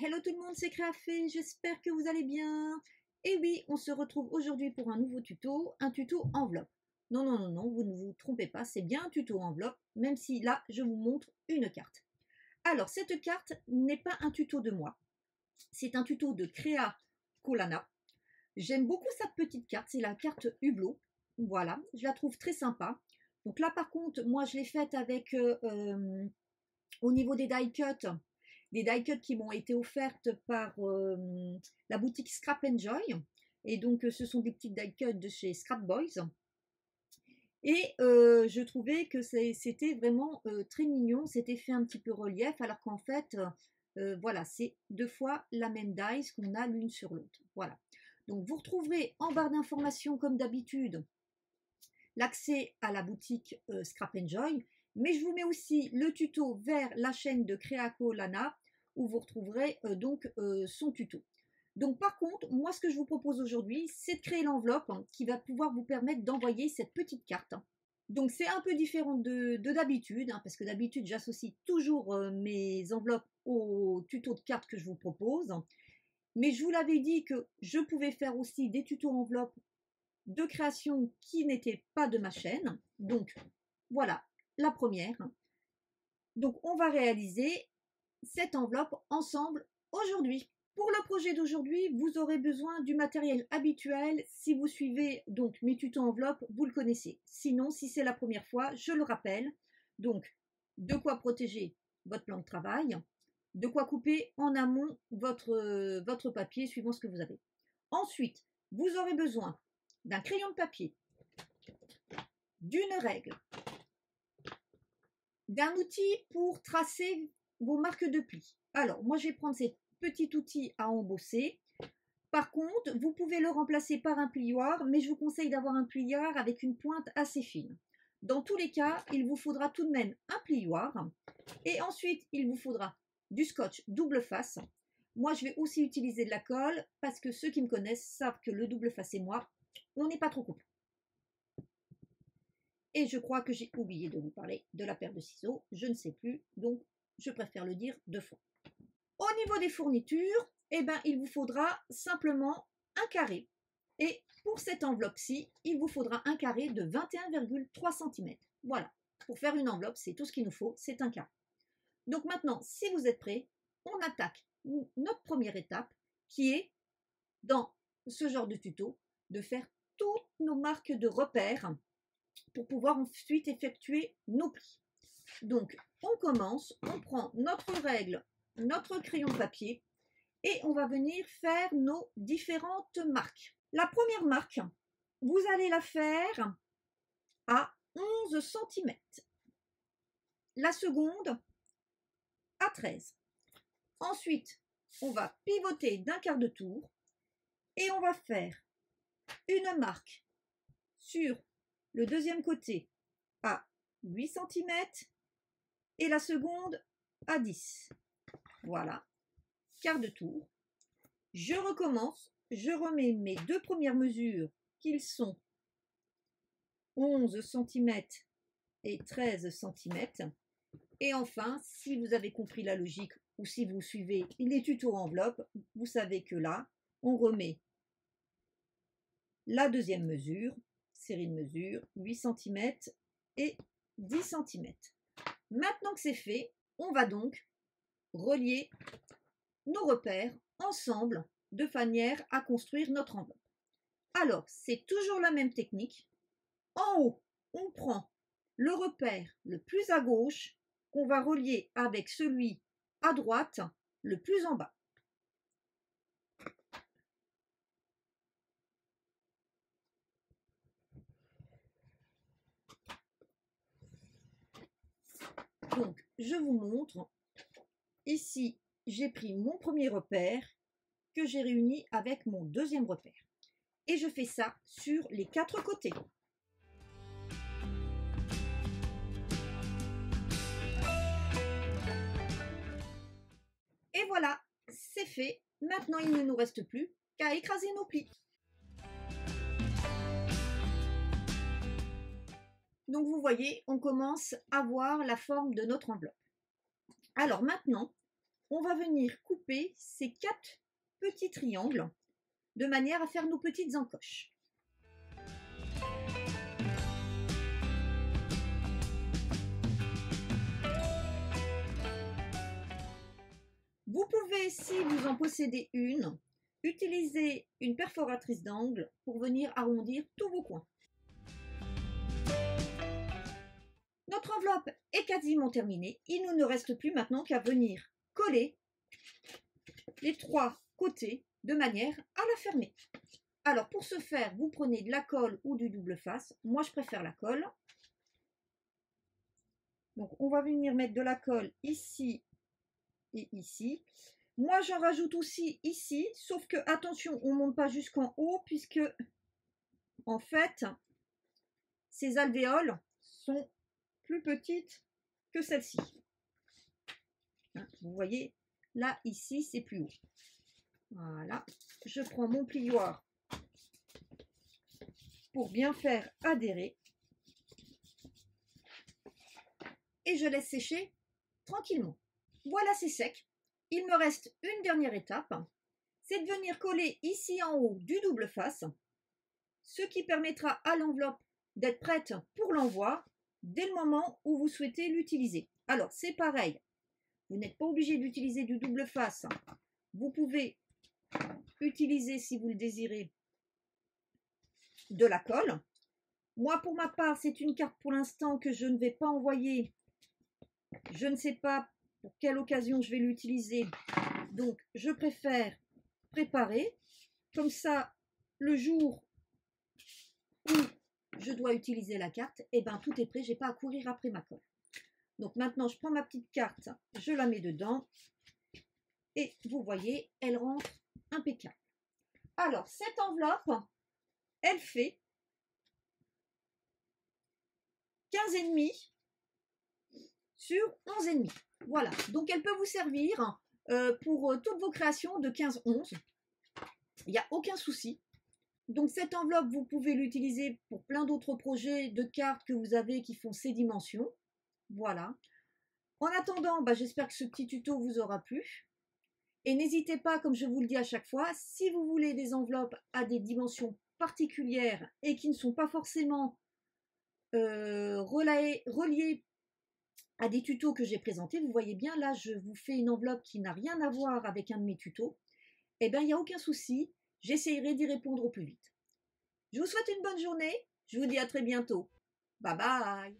Hello tout le monde, c'est Créafé, j'espère que vous allez bien. Et oui, on se retrouve aujourd'hui pour un nouveau tuto, un tuto enveloppe. Non, non, non, non, vous ne vous trompez pas, c'est bien un tuto enveloppe, même si là, je vous montre une carte. Alors, cette carte n'est pas un tuto de moi, c'est un tuto de Créa Colana. J'aime beaucoup sa petite carte, c'est la carte Hublot. Voilà, je la trouve très sympa. Donc là, par contre, moi, je l'ai faite avec, au niveau des die cuts, des die cuts qui m'ont été offertes par la boutique Scrap Enjoy. Et donc, ce sont des petites die cuts de chez Scrap Boys. Et je trouvais que c'était vraiment très mignon. C'était fait un petit peu relief, alors qu'en fait, voilà, c'est deux fois la même dies qu'on a l'une sur l'autre. Voilà. Donc, vous retrouverez en barre d'informations, comme d'habitude, l'accès à la boutique Scrap Enjoy. Mais je vous mets aussi le tuto vers la chaîne de Créa Colana, où vous retrouverez donc son tuto. Donc par contre, moi ce que je vous propose aujourd'hui, c'est de créer l'enveloppe qui va pouvoir vous permettre d'envoyer cette petite carte. Donc c'est un peu différent de d'habitude, parce que d'habitude j'associe toujours mes enveloppes au tuto de cartes que je vous propose. Mais je vous l'avais dit que je pouvais faire aussi des tutos enveloppes de création qui n'étaient pas de ma chaîne. Donc voilà la première. Donc on va réaliser cette enveloppe ensemble aujourd'hui. Pour le projet d'aujourd'hui, vous aurez besoin du matériel habituel. Si vous suivez donc mes tutos enveloppe, vous le connaissez. Sinon, si c'est la première fois, je le rappelle. Donc, de quoi protéger votre plan de travail, de quoi couper en amont votre papier suivant ce que vous avez. Ensuite, vous aurez besoin d'un crayon de papier, d'une règle, d'un outil pour tracer vos marques de pli. Alors, moi, je vais prendre cet petit outil à embosser. Par contre, vous pouvez le remplacer par un plioir, mais je vous conseille d'avoir un plioir avec une pointe assez fine. Dans tous les cas, il vous faudra tout de même un plioir. Et ensuite, il vous faudra du scotch double face. Moi, je vais aussi utiliser de la colle, parce que ceux qui me connaissent savent que le double face et moi, on n'est pas trop copains. Et je crois que j'ai oublié de vous parler de la paire de ciseaux. Je ne sais plus, donc je préfère le dire deux fois. Au niveau des fournitures, eh ben, il vous faudra simplement un carré. Et pour cette enveloppe-ci, il vous faudra un carré de 21,3 cm. Voilà, pour faire une enveloppe, c'est tout ce qu'il nous faut, c'est un carré. Donc maintenant, si vous êtes prêts, on attaque notre première étape qui est, dans ce genre de tuto, de faire toutes nos marques de repères pour pouvoir ensuite effectuer nos plis. Donc, on commence, on prend notre règle, notre crayon de papier et on va venir faire nos différentes marques. La première marque, vous allez la faire à 11 cm. La seconde, à 13. Ensuite, on va pivoter d'un quart de tour et on va faire une marque sur le deuxième côté à 8 cm et la seconde à 10. Voilà, quart de tour. Je recommence, je remets mes deux premières mesures qu'ils sont 11 cm et 13 cm. Et enfin, si vous avez compris la logique ou si vous suivez les tutos enveloppe, vous savez que là, on remet la deuxième mesure, série de mesures, 8 cm et 10 cm. Maintenant que c'est fait, on va donc relier nos repères ensemble de manière à construire notre enveloppe. Alors, c'est toujours la même technique. En haut, on prend le repère le plus à gauche qu'on va relier avec celui à droite le plus en bas. Donc, je vous montre. Ici, j'ai pris mon premier repère que j'ai réuni avec mon deuxième repère. Et je fais ça sur les quatre côtés. Et voilà, c'est fait. Maintenant, il ne nous reste plus qu'à écraser nos plis. Donc vous voyez, on commence à voir la forme de notre enveloppe. Alors maintenant, on va venir couper ces 4 petits triangles de manière à faire nos petites encoches. Vous pouvez, si vous en possédez une, utiliser une perforatrice d'angle pour venir arrondir tous vos coins. Notre enveloppe est quasiment terminée. Il ne nous reste plus maintenant qu'à venir coller les 3 côtés de manière à la fermer. Alors pour ce faire, vous prenez de la colle ou du double face. Moi je préfère la colle. Donc on va venir mettre de la colle ici et ici. Moi j'en rajoute aussi ici, sauf que attention, on ne monte pas jusqu'en haut puisque en fait ces alvéoles sont plus petites que celle-ci. Vous voyez, là, ici, c'est plus haut. Voilà, je prends mon plioir pour bien faire adhérer et je laisse sécher tranquillement. Voilà, c'est sec. Il me reste une dernière étape, c'est de venir coller ici en haut du double face, ce qui permettra à l'enveloppe d'être prête pour l'envoi dès le moment où vous souhaitez l'utiliser. Alors, c'est pareil, vous n'êtes pas obligé d'utiliser du double face. Vous pouvez utiliser, si vous le désirez, de la colle. Moi, pour ma part, c'est une carte pour l'instant que je ne vais pas envoyer. Je ne sais pas pour quelle occasion je vais l'utiliser. Donc, je préfère préparer. Comme ça, le jour où je dois utiliser la carte, et ben tout est prêt, j'ai pas à courir après ma colle. Donc maintenant, je prends ma petite carte, je la mets dedans et vous voyez, elle rentre impeccable. Alors, cette enveloppe, elle fait 15,5 sur 11,5. Voilà, donc elle peut vous servir pour toutes vos créations de 15-11. Il n'y a aucun souci. Donc cette enveloppe, vous pouvez l'utiliser pour plein d'autres projets de cartes que vous avez qui font ces dimensions. Voilà. En attendant, j'espère que ce petit tuto vous aura plu. Et n'hésitez pas, comme je vous le dis à chaque fois, si vous voulez des enveloppes à des dimensions particulières et qui ne sont pas forcément reliées à des tutos que j'ai présentés, vous voyez bien, là, je vous fais une enveloppe qui n'a rien à voir avec un de mes tutos. Eh bien, il n'y a aucun souci. J'essayerai d'y répondre au plus vite. Je vous souhaite une bonne journée. Je vous dis à très bientôt. Bye bye.